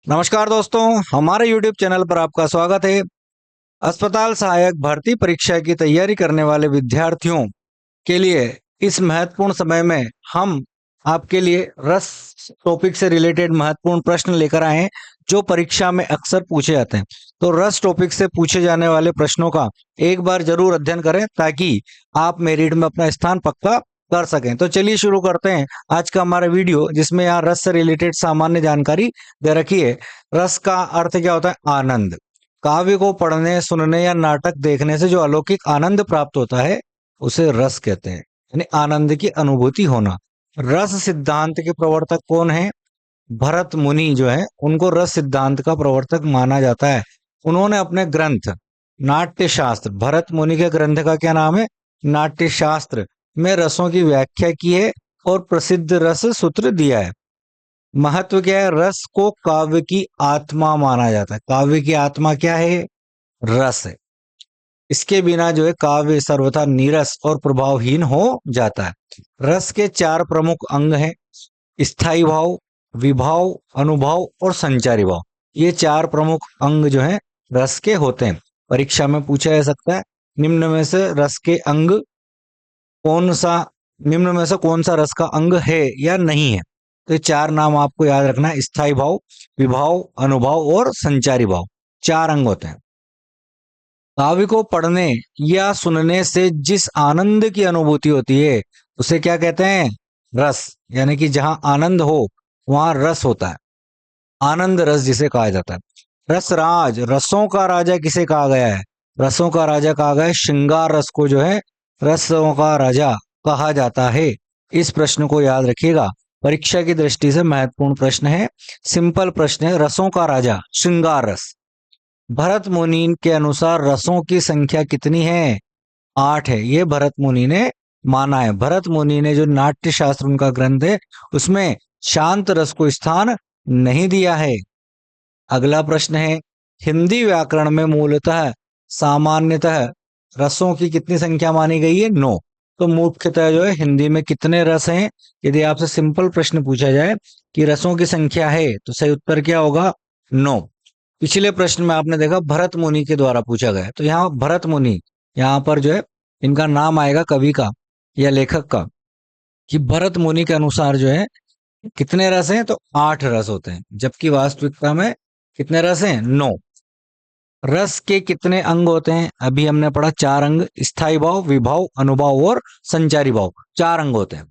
नमस्कार दोस्तों, हमारे YouTube चैनल पर आपका स्वागत है। अस्पताल सहायक भर्ती परीक्षा की तैयारी करने वाले विद्यार्थियों के लिए इस महत्वपूर्ण समय में हम आपके लिए रस टॉपिक से रिलेटेड महत्वपूर्ण प्रश्न लेकर आए हैं, जो परीक्षा में अक्सर पूछे जाते हैं। तो रस टॉपिक से पूछे जाने वाले प्रश्नों का एक बार जरूर अध्ययन करें ताकि आप मेरिट में अपना स्थान पक्का कर सकें। तो चलिए शुरू करते हैं आज का हमारा वीडियो, जिसमें यहाँ रस से रिलेटेड सामान्य जानकारी दे रखी है। रस का अर्थ क्या होता है? आनंद। काव्य को पढ़ने, सुनने या नाटक देखने से जो अलौकिक आनंद प्राप्त होता है उसे रस कहते हैं, यानी आनंद की अनुभूति होना। रस सिद्धांत के प्रवर्तक कौन है? भरत मुनि जो है उनको रस सिद्धांत का प्रवर्तक माना जाता है। उन्होंने अपने ग्रंथ नाट्य शास्त्र, भरत मुनि के ग्रंथ का क्या नाम है? नाट्य शास्त्र में रसों की व्याख्या की है और प्रसिद्ध रस सूत्र दिया है। महत्व क्या है? रस को काव्य की आत्मा माना जाता है। काव्य की आत्मा क्या है? रस है। इसके बिना जो है काव्य सर्वथा नीरस और प्रभावहीन हो जाता है। रस के चार प्रमुख अंग हैं: स्थायी भाव, विभाव, अनुभाव और संचारी भाव। ये चार प्रमुख अंग जो हैं रस के होते हैं। परीक्षा में पूछा जा सकता है निम्न में से रस के अंग कौन सा, निम्न में से कौन सा रस का अंग है या नहीं है। तो ये चार नाम आपको याद रखना है: स्थायी भाव, विभाव, अनुभाव और संचारी भाव। चार अंग होते हैं। काव्य को पढ़ने या सुनने से जिस आनंद की अनुभूति होती है उसे क्या कहते हैं? रस। यानी कि जहां आनंद हो वहां रस होता है। आनंद रस जिसे कहा जाता है। रस राज, रसों का राजा किसे कहा गया है? रसों का राजा कहा गया है श्रृंगार रस को जो है रसों का राजा कहा जाता है। इस प्रश्न को याद रखिएगा, परीक्षा की दृष्टि से महत्वपूर्ण प्रश्न है। सिंपल प्रश्न है, रसों का राजा श्रृंगार रस। भरत मुनि के अनुसार रसों की संख्या कितनी है? 8 है। ये भरत मुनि ने माना है। भरत मुनि ने जो नाट्य शास्त्र उनका ग्रंथ है उसमें शांत रस को स्थान नहीं दिया है। अगला प्रश्न है, हिंदी व्याकरण में मूलतः सामान्यतः रसों की कितनी संख्या मानी गई है? 9। तो मुख्यतः जो है हिंदी में कितने रस हैं? यदि आपसे सिंपल प्रश्न पूछा जाए कि रसों की संख्या है तो सही उत्तर क्या होगा? 9। पिछले प्रश्न में आपने देखा भरत मुनि के द्वारा पूछा गया, तो यहाँ भरत मुनि, यहाँ पर जो है इनका नाम आएगा कवि का या लेखक का, कि भरत मुनि के अनुसार जो है कितने रस हैं? तो 8 रस होते हैं, जबकि वास्तविकता में कितने रस हैं? 9। रस के कितने अंग होते हैं? अभी हमने पढ़ा 4 अंग: स्थायी भाव, विभाव, अनुभाव और संचारी भाव। 4 अंग होते हैं।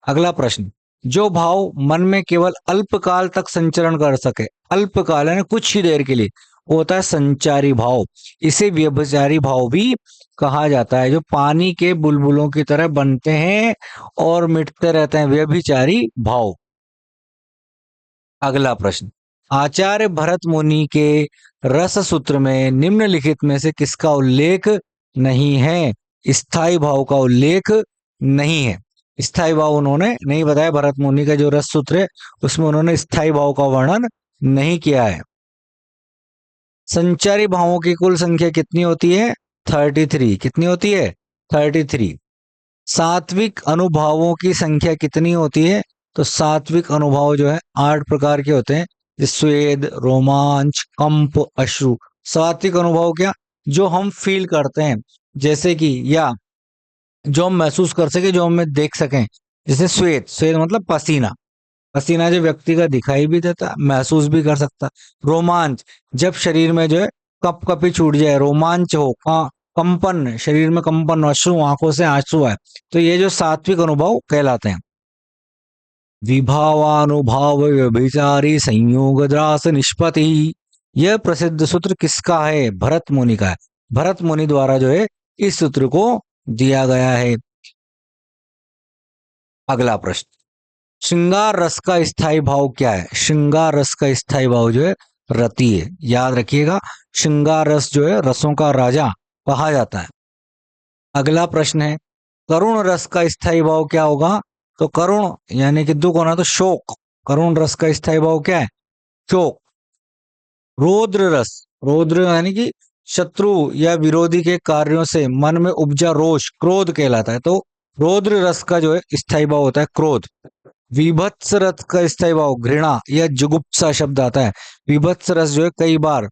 अगला प्रश्न, जो भाव मन में केवल अल्पकाल तक संचरण कर सके, अल्पकाल यानी कुछ ही देर के लिए, वो होता है संचारी भाव। इसे व्यभिचारी भाव भी कहा जाता है। जो पानी के बुलबुलों की तरह बनते हैं और मिटते रहते हैं, व्यभिचारी भाव। अगला प्रश्न, आचार्य भरत मुनि के रस सूत्र में निम्नलिखित में से किसका उल्लेख नहीं है? स्थायी भाव का उल्लेख नहीं है। स्थायी भाव उन्होंने नहीं बताया। भरत मुनि का जो रस सूत्र है उसमें उन्होंने स्थायी भाव का वर्णन नहीं किया है। संचारी भावों की कुल संख्या कितनी होती है? 33। कितनी होती है? 33। सात्विक अनुभावों की संख्या कितनी होती है? तो सात्विक अनुभाव जो है 8 प्रकार के होते हैं: स्वेद, रोमांच, कंप, अश्रु। सात्विक अनुभव क्या? जो हम फील करते हैं, जैसे कि, या जो हम महसूस कर सके, जो हमें देख सकें। जैसे स्वेद, स्वेद मतलब पसीना। पसीना जो व्यक्ति का दिखाई भी देता, महसूस भी कर सकता। रोमांच, जब शरीर में जो है कपकपी छूट जाए, रोमांच हो। कंपन, शरीर में कंपन, अश्रु, आंखों से आंसू आए, तो ये जो सात्विक अनुभव कहलाते हैं। विभावानुभाव व्यभिचारी संयोग द्रास निष्पत्ति, यह प्रसिद्ध सूत्र किसका है? भरत मुनि का है। भरत मुनि द्वारा जो है इस सूत्र को दिया गया है। अगला प्रश्न, श्रृंगार रस का स्थायी भाव क्या है? श्रृंगार रस का स्थायी भाव जो है रति है। याद रखिएगा, श्रृंगार रस जो है रसों का राजा कहा जाता है। अगला प्रश्न है, करुण रस का स्थायी भाव क्या होगा? तो करुण यानी कि दुख होना, तो शोक। करुण रस का स्थायी भाव क्या है? शोक। रौद्र रस, रौद्र यानी कि शत्रु या विरोधी के कार्यों से मन में उपजा रोष, क्रोध कहलाता है। तो रौद्र रस का जो है स्थायी भाव होता है क्रोध। विभत्स रस का स्थायी भाव घृणा या जुगुप्सा शब्द आता है। विभत्स रस जो है कई बार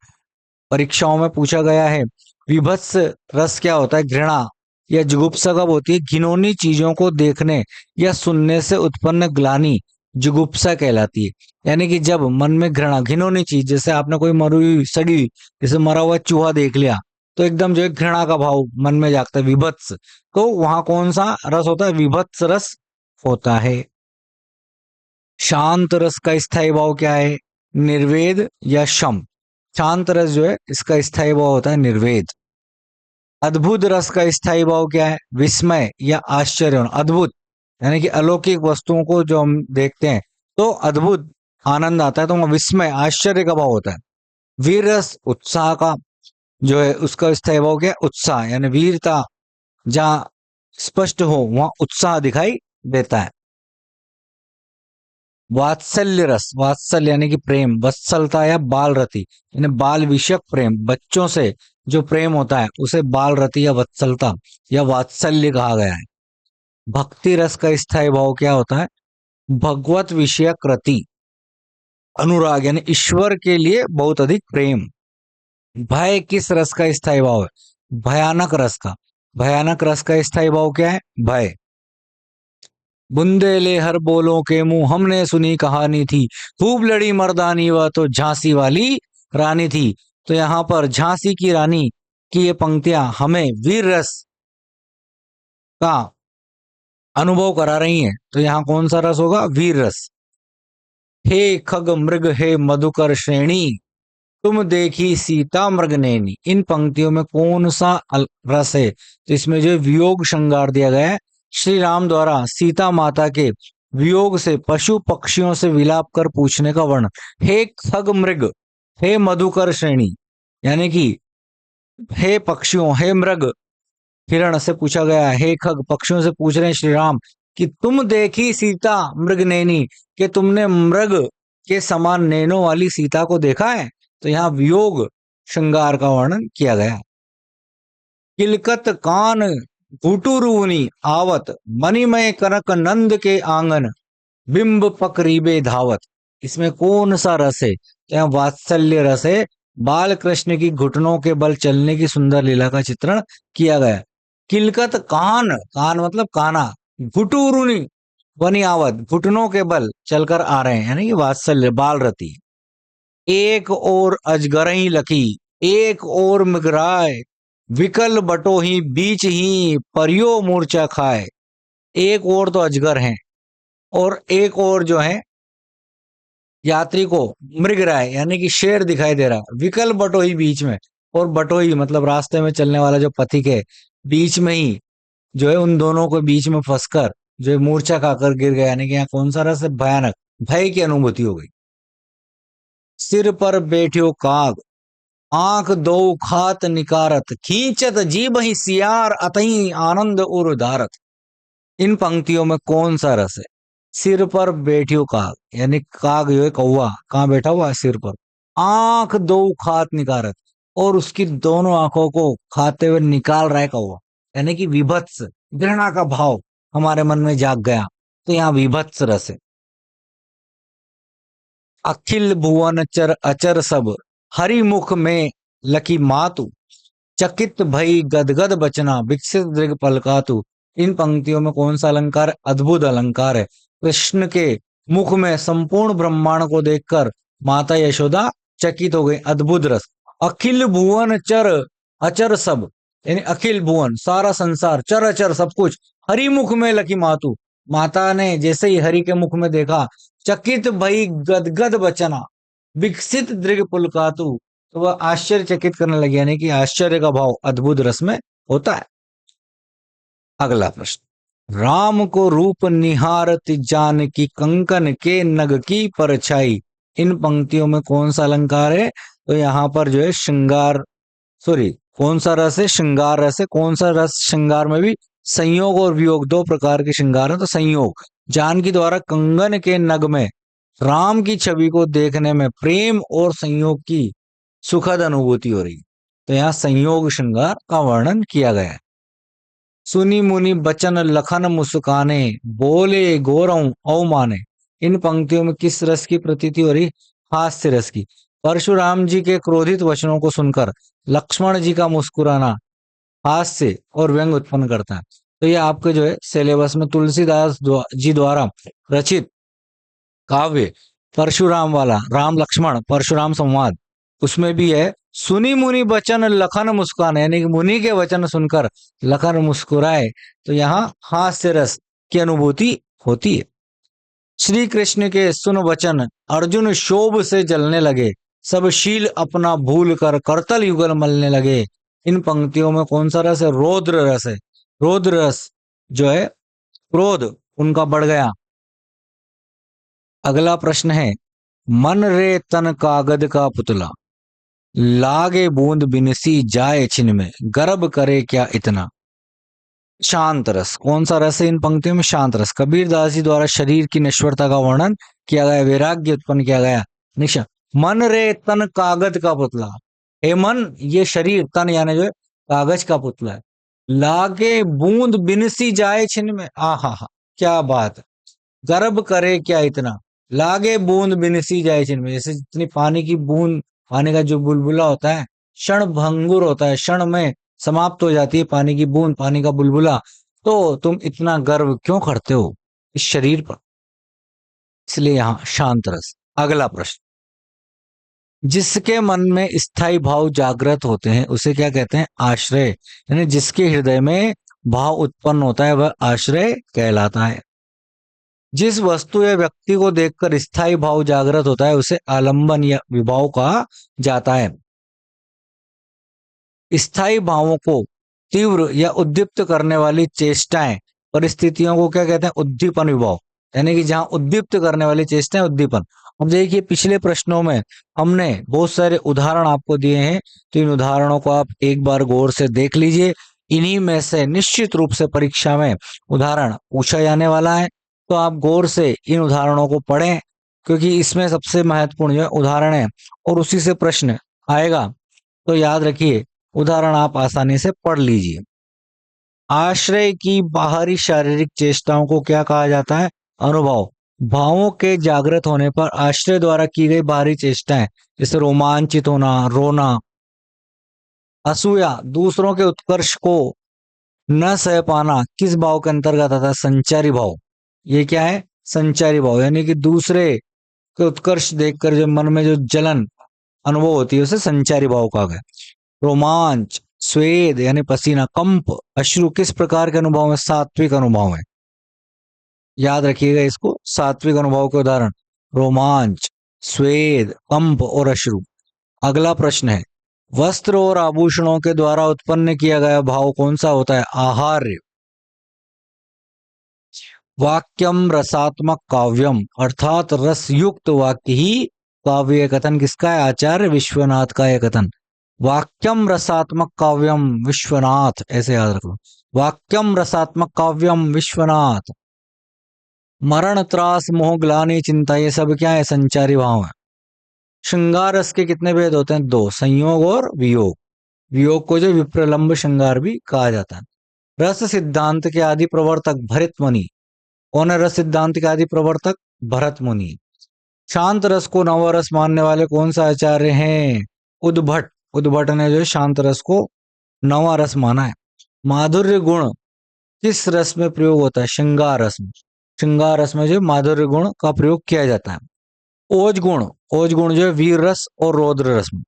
परीक्षाओं में पूछा गया है। विभत्स रस क्या होता है? घृणा या जुगुप्सा कब होती है? घिनौनी चीजों को देखने या सुनने से उत्पन्न ग्लानि जुगुप्सा कहलाती है। यानी कि जब मन में घृणा, घिनौनी चीज, जैसे आपने कोई मरी हुई, सड़ी हुई, जैसे मरा हुआ चूहा देख लिया तो एकदम जो है घृणा का भाव मन में जागता है, विभत्स। तो वहां कौन सा रस होता है? विभत्स रस होता है। शांत रस का स्थायी भाव क्या है? निर्वेद या शम। शांत रस जो है इसका स्थायी भाव होता है निर्वेद। अद्भुत रस का स्थायी भाव क्या है? विस्मय या आश्चर्य होना। अद्भुत यानी कि अलौकिक वस्तुओं को जो हम देखते हैं तो अद्भुत आनंद आता है, तो वहाँ विस्मय, आश्चर्य का भाव होता है। वीर रस उत्साह का जो है उसका स्थायी भाव क्या है? उत्साह, यानी वीरता जहाँ स्पष्ट हो वहां उत्साह दिखाई देता है। वात्सल्य रस, वात्सल्य यानी कि प्रेम, वत्सलता या बाल रति, यानी बाल विषयक प्रेम, बच्चों से जो प्रेम होता है उसे बाल रति या वत्सलता या वात्सल्य कहा गया है। भक्ति रस का स्थायी भाव क्या होता है? भगवत विषयक रति, अनुराग यानी ईश्वर के लिए बहुत अधिक प्रेम। भय किस रस का स्थायी भाव है? भयानक रस का। भयानक रस का स्थायी भाव क्या है? भय। बुंदेले हर बोलों के मुंह, हमने सुनी कहानी थी, खूब लड़ी मर्दानी वह तो झांसी वाली रानी थी। तो यहाँ पर झांसी की रानी की ये पंक्तियां हमें वीर रस का अनुभव करा रही हैं। तो यहाँ कौन सा रस होगा? वीर रस। हे खग मृग हे मधुकर श्रेणी, तुम देखी सीता मृग नैनी। इन पंक्तियों में कौन सा रस है? तो इसमें जो वियोग श्रृंगार दिया गया है, श्री राम द्वारा सीता माता के वियोग से पशु पक्षियों से विलाप कर पूछने का वर्णन। हे खग मृग हे मधुकर श्रेणी, यानी कि हे पक्षियों, हे मृग हिरण से पूछा गया, हे खग पक्षियों से पूछ रहे हैं श्री राम कि तुम देखी सीता मृग नैनी, कि तुमने मृग के समान नैनों वाली सीता को देखा है? तो यहाँ वियोग श्रृंगार का वर्णन किया गया। किलकत कान घुटुरूनी आवत, मणिमय कनक नंद के आंगन, बिंब पकरीबे धावत। इसमें कौन सा रस है? तो यहाँ वात्सल्य रस है। बाल कृष्ण की घुटनों के बल चलने की सुंदर लीला का चित्रण किया गया। किलकत कान, कान मतलब काना, घुटुरूनी वनी आवत, घुटनों के बल चलकर आ रहे हैं, यानी कि वात्सल्य, बाल रति। एक और अजगरही लकी, एक और मृगराय, विकल बटोही बीच ही परियो मूर्छा खाए। एक और तो अजगर हैं और एक और जो है यात्री को मृगराय यानी कि शेर दिखाई दे रहा। विकल बटोही बीच में, और बटोही मतलब रास्ते में चलने वाला जो पथिक है, बीच में ही जो है उन दोनों को बीच में फंसकर जो है मूर्छा खाकर गिर गया। यानी कि यहाँ कौन सा रस है? भयानक, भय की अनुभूति हो गई। सिर पर बैठ्यो काग, आंख दो खात निकारत, खींचत जीभ ही सियार अतई आनंद उर धारत। इन पंक्तियों में कौन सा रस है? सिर पर बैठियो काग, यानी काग जो है कौवा कहाँ बैठा हुआ है? सिर पर। आंख दो खात निकारत, और उसकी दोनों आंखों को खाते हुए निकाल रहा है कौवा, यानी कि विभत्स, घृणा का भाव हमारे मन में जाग गया। तो यहाँ विभत्स रस है। अखिल भुवन चर अचर सब, हरि मुख में लकी मातु, चकित भई गदगद बचना, विकसित दृग पलकातु। इन पंक्तियों में कौन सा अलंकार? अद्भुत अलंकार है। कृष्ण के मुख में संपूर्ण ब्रह्मांड को देखकर माता यशोदा चकित हो गई। अद्भुत रस। अखिल भुवन चर अचर सब, यानी अखिल भुवन सारा संसार, चर अचर सब कुछ, हरि मुख में लकी मातु, माता ने जैसे ही हरि के मुख में देखा, चकित भई गदगद बचना, विकसित दृग पुलकातु, तो वह आश्चर्यचकित करने लगे, यानी कि आश्चर्य का भाव अद्भुत रस में होता है। अगला प्रश्न, राम को रूप निहारत जान की, कंकन के नग की परछाई। इन पंक्तियों में कौन सा अलंकार है? तो यहाँ पर जो है श्रृंगार, सॉरी, कौन सा रस है? श्रृंगार रस है। कौन सा रस? श्रृंगार में भी संयोग और वियोग दो प्रकार के श्रृंगार है। तो संयोग, जानकी द्वारा कंगन के नग में राम की छवि को देखने में प्रेम और संयोग की सुखद अनुभूति हो रही, तो यहाँ संयोग श्रृंगार का वर्णन किया गया है। सुनी मुनि बचन लखन मुस्काने, बोले गोरऊ औ माने। इन पंक्तियों में किस रस की प्रतीति हो रही? हास्य रस की। परशुराम जी के क्रोधित वचनों को सुनकर लक्ष्मण जी का मुस्कुराना हास्य और व्यंग उत्पन्न करता है। तो ये आपके जो है सिलेबस में तुलसीदास जी द्वारा रचित काव्य परशुराम वाला, राम लक्ष्मण परशुराम संवाद, उसमें भी है सुनी मुनि बचन लखन मुस्कान, यानी कि मुनि के वचन सुनकर लखन मुस्कुराए। तो यहाँ हास्य रस की अनुभूति होती है। श्री कृष्ण के सुन वचन अर्जुन शोभ से जलने लगे, सब शील अपना भूल कर करतल युगल मलने लगे। इन पंक्तियों में कौन सा रस है? रौद्र रस है। रौद्र रस जो है, क्रोध उनका बढ़ गया। अगला प्रश्न है, मन रे तन कागद का पुतला, लागे बूंद बिनसी जाए छिन में, गर्भ करे क्या इतना। शांत रस, कौन सा रस है इन पंक्तियों में? शांत रस। कबीर दास जी द्वारा शरीर की नश्वरता का वर्णन किया गया, वैराग्य उत्पन्न किया गया। निशा, मन रे तन कागज का पुतला, हे मन ये शरीर, तन यानी जो है कागज का पुतला है। लागे बूंद बिनसी जाए छिन में, आ हा, क्या बात है। गर्भ करे क्या इतना, लागे बूंद बिनसी जाए छिन में, जैसे जितनी पानी की बूंद, पानी का जो बुलबुला होता है क्षण भंगुर होता है, क्षण में समाप्त हो जाती है पानी की बूंद, पानी का बुलबुला, तो तुम इतना गर्व क्यों करते हो इस शरीर पर? इसलिए यहां शांत रस। अगला प्रश्न, जिसके मन में स्थायी भाव जागृत होते हैं उसे क्या कहते हैं? आश्रय। यानी जिसके हृदय में भाव उत्पन्न होता है वह आश्रय कहलाता है। जिस वस्तु या व्यक्ति को देखकर स्थायी भाव जागृत होता है उसे आलंबन या विभाव कहा जाता है। स्थायी भावों को तीव्र या उद्दीप्त करने वाली चेष्टाएं, परिस्थितियों को क्या कहते हैं? उद्दीपन विभाव। यानी कि जहां उद्दीप्त करने वाली चेष्टाएं, उद्दीपन। अब देखिए पिछले प्रश्नों में हमने बहुत सारे उदाहरण आपको दिए हैं, तो इन उदाहरणों को आप एक बार गौर से देख लीजिए। इन्हीं में से निश्चित रूप से परीक्षा में उदाहरण पूछा जाने वाला है, तो आप गौर से इन उदाहरणों को पढ़ें, क्योंकि इसमें सबसे महत्वपूर्ण जो है उदाहरण है और उसी से प्रश्न आएगा। तो याद रखिए, उदाहरण आप आसानी से पढ़ लीजिए। आश्रय की बाहरी शारीरिक चेष्टाओं को क्या कहा जाता है? अनुभव। भावों के जागृत होने पर आश्रय द्वारा की गई बाहरी चेष्टाएं, जैसे रोमांचित होना, रोना, असूया, दूसरों के उत्कर्ष को न सह पाना, किस भाव के अंतर्गत आता है? संचारी भाव। ये क्या है? संचारी भाव, यानी कि दूसरे के उत्कर्ष देखकर जो मन में जो जलन अनुभव होती है उसे संचारी भाव कहा गया। रोमांच, स्वेद यानी पसीना, कंप, अश्रु किस प्रकार के अनुभव में? सात्विक अनुभव है। याद रखिएगा इसको, सात्विक अनुभव के उदाहरण रोमांच, स्वेद, कंप और अश्रु। अगला प्रश्न है, वस्त्र और आभूषणों के द्वारा उत्पन्न किया गया भाव कौन सा होता है? आहार्य। वाक्यम रसात्मक काव्यम, अर्थात रसयुक्त वाक्य ही काव्य कथन किसका है? आचार्य विश्वनाथ का यह कथन। वाक्यम रसात्मक काव्यम विश्वनाथ, ऐसे याद रखो, वाक्यम रसात्मक काव्यम विश्वनाथ। मरण, त्रास, मोह, ग्लानि, चिंता, ये सब क्या है? संचारी भाव है। श्रृंगार रस के कितने भेद होते हैं? दो, संयोग और वियोग। वियोग को जो विप्रलंब श्रृंगार भी कहा जाता है। रस सिद्धांत के आदि प्रवर्तक भरत मुनि। कौन है रस सिद्धांत के आदि प्रवर्तक? भरत मुनि। शांत रस को नवरस मानने वाले कौन सा आचार्य हैं? उद्भट। उद्भट ने जो शांत रस को नवा रस माना है। माधुर्य गुण किस रस में प्रयोग होता है? श्रृंगार रस में। श्रृंगार रस में जो माधुर्य गुण का प्रयोग किया जाता है। ओज गुण, ओज गुण जो है वीर रस और रौद्र रस में।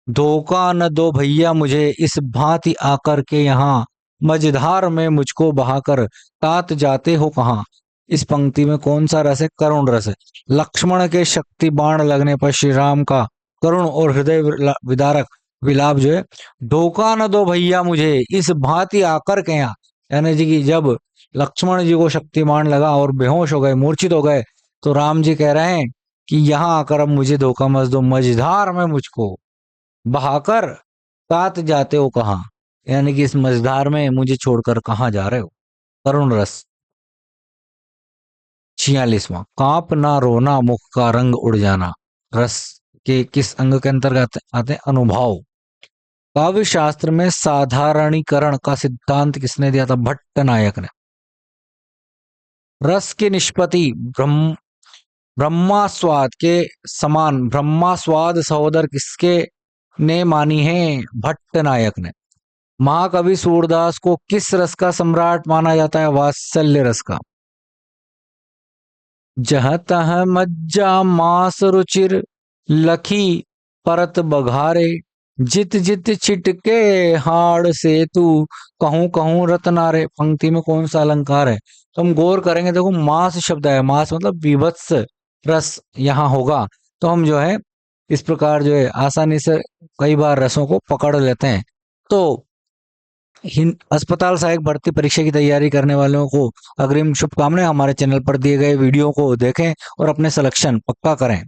धोखा न दो भैया मुझे, इस भांति आकर के यहाँ, मझधार में मुझको बहाकर तात जाते हो कहाँ। इस पंक्ति में कौन सा रस है? करुण रस है। लक्ष्मण के शक्ति बाण लगने पर श्री राम का करुण और हृदय विदारक विलाप जो है, धोखा न दो भैया मुझे, इस भांति आकर के यहाँ, यानी जी की जब लक्ष्मण जी को शक्तिमान लगा और बेहोश हो गए, मूर्छित हो गए, तो राम जी कह रहे हैं कि यहाँ आकर अब मुझे धोखा मत दो, मझधार में मुझको बहाकर तात जाते हो कहाँ, यानी कि इस मझधार में मुझे छोड़कर कहाँ जा रहे हो। करुण रस। 46वां, कांप ना रोना मुख का रंग उड़ जाना, रस के किस अंग के अंतर्गत आते हैं? अनुभाव। काव्य शास्त्र में साधारणीकरण का सिद्धांत किसने दिया था? भट्ट नायक ने। रस की निष्पत्ति ब्रह्मास्वाद के समान ब्रह्मास्वाद सहोदर किसके ने मानी है? भट्ट नायक ने। महाकवि सूरदास को किस रस का सम्राट माना जाता है? वात्सल्य रस का। जह तह मज्जा मास रुचिर लखी परत बघारे, जित जित छिटके हाड़ से तू कहूं कहूं रतनारे। पंक्ति में कौन सा अलंकार है? तो हम गौर करेंगे, देखो मास शब्द है, मास मतलब विभत्स रस यहाँ होगा। तो हम जो है इस प्रकार जो है आसानी से कई बार रसों को पकड़ लेते हैं। तो अस्पताल सहायक भर्ती परीक्षा की तैयारी करने वालों को अग्रिम शुभकामनाएं। हमारे चैनल पर दिए गए वीडियो को देखें और अपने सिलेक्शन पक्का करें।